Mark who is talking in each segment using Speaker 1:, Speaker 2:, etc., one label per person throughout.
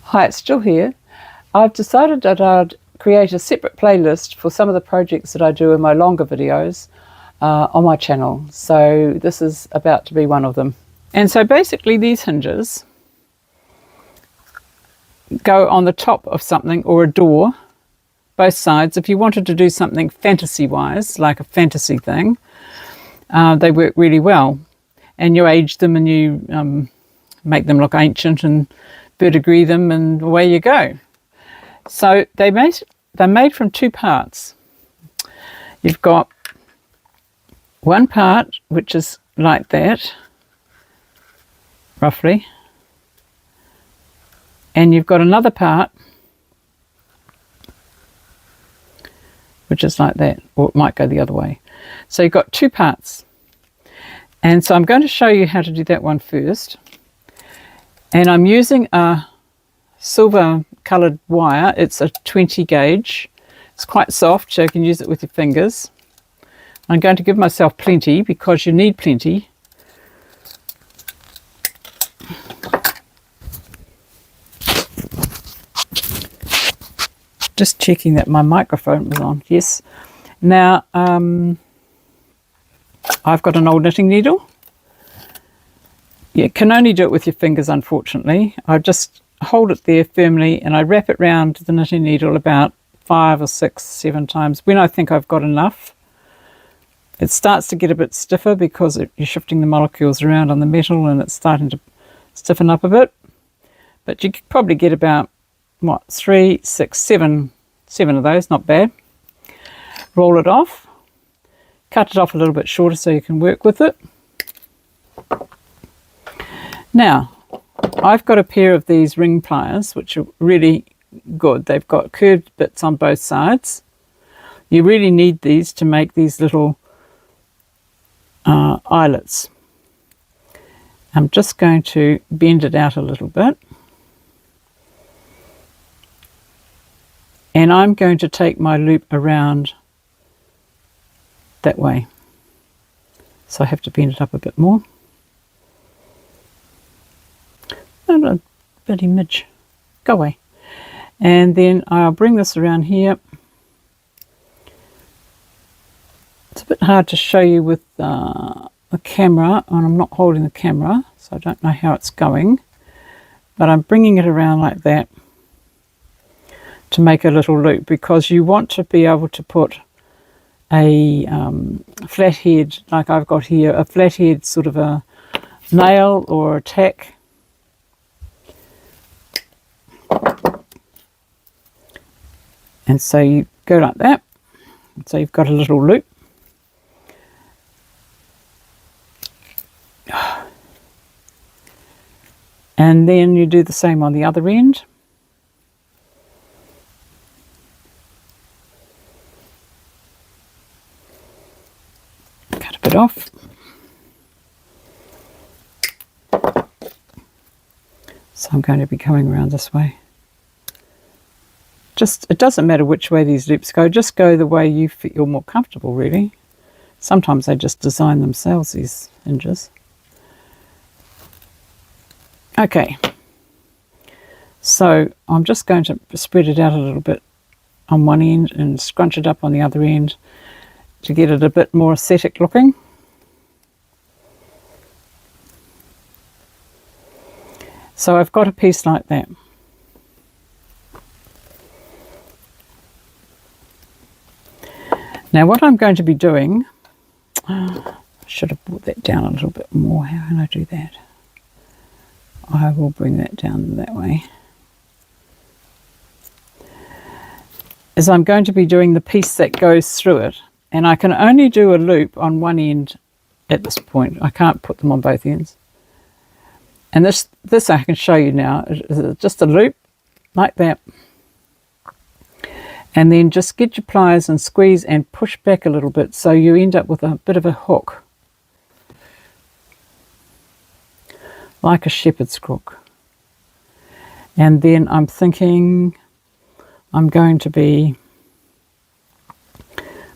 Speaker 1: Hi, it's Jill here. I've decided that I'd create a separate playlist for some of the projects that I do in my longer videos on my channel. So this is about to be one of them. And so basically these hinges go on the top of something or a door, both sides. If you wanted to do something fantasy-wise, like a fantasy thing, they work really well. And you age them and you make them look ancient and verdigris them, and away you go. So they're made from two parts. You've got one part which is like that, roughly, and you've got another part which is like that, or it might go the other way. So you've got two parts, and so I'm going to show you how to do that one first. And I'm using a silver coloured wire. It's a 20 gauge. It's quite soft, so you can use it with your fingers. I'm going to give myself plenty because you need plenty. Just checking that my microphone was on. Yes. Now, I've got an old knitting needle. You can only do it with your fingers, unfortunately. I just hold it there firmly and I wrap it round the knitting needle about 5 or 6, 7 times when I think I've got enough. It starts to get a bit stiffer because you're shifting the molecules around on the metal and it's starting to stiffen up a bit. But you could probably get about, 3, 6, 7 of those, not bad. Roll it off, cut it off a little bit shorter so you can work with it. Now, I've got a pair of these ring pliers, which are really good. They've got curved bits on both sides. You really need these to make these little eyelets. I'm just going to bend it out a little bit. And I'm going to take my loop around that way. So I have to bend it up a bit more. Not a bloody midge. Go away. And then I'll bring this around here. It's a bit hard to show you with the camera, and I'm not holding the camera, so I don't know how it's going. But I'm bringing it around like that to make a little loop, because you want to be able to put a flat head, like I've got here, a flat head sort of a nail or a tack. And so you go like that. So you've got a little loop. And then you do the same on the other end. Cut a bit off. So I'm going to be coming around this way. It doesn't matter which way these loops go, just go the way you feel more comfortable, really. Sometimes they just design themselves, these hinges. Okay, so I'm just going to spread it out a little bit on one end and scrunch it up on the other end to get it a bit more aesthetic looking. So I've got a piece like that. Now what I'm going to be doing, I should have brought that down a little bit more. How can I do that? I will bring that down that way. Is I'm going to be doing the piece that goes through it, and I can only do a loop on one end at this point. I can't put them on both ends. And this I can show you now. It's just a loop like that. And then just get your pliers and squeeze and push back a little bit so you end up with a bit of a hook. Like a shepherd's crook. And then I'm thinking I'm going to be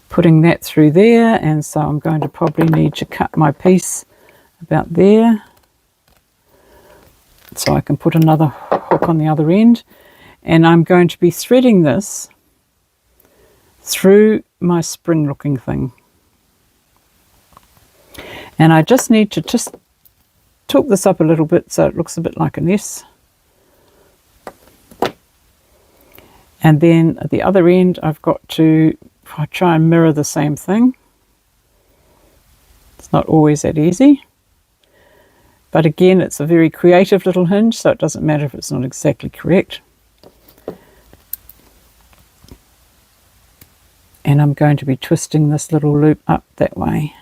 Speaker 1: putting that through there, and so I'm going to probably need to cut my piece about there so I can put another hook hook on the other end, and I'm going to be threading this through my spring looking thing. And I just need to just tilt this up a little bit so it looks a bit like an S. And then at the other end I've got to try and mirror the same thing. It's not always that easy. But again, it's a very creative little hinge, so it doesn't matter if it's not exactly correct. And I'm going to be twisting this little loop up that way.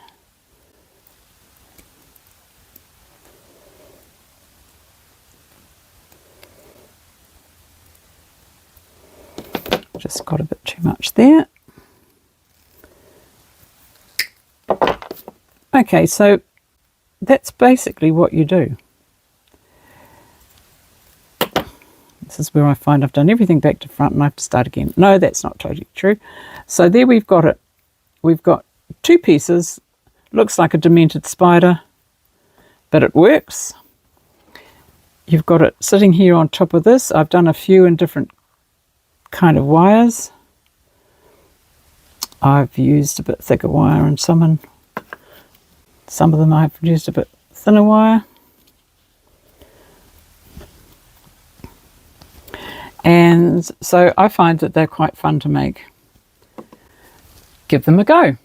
Speaker 1: Just got a bit too much there. Okay, so that's basically what you do. This is where I find I've done everything back to front and I have to start again. No, that's not totally true. So there we've got it. We've got two pieces. Looks like a demented spider, but it works. You've got it sitting here on top of this. I've done a few in different kind of wires. I've used a bit thicker wire and some of them I've used a bit thinner wire. And so I find that they're quite fun to make. Give them a go.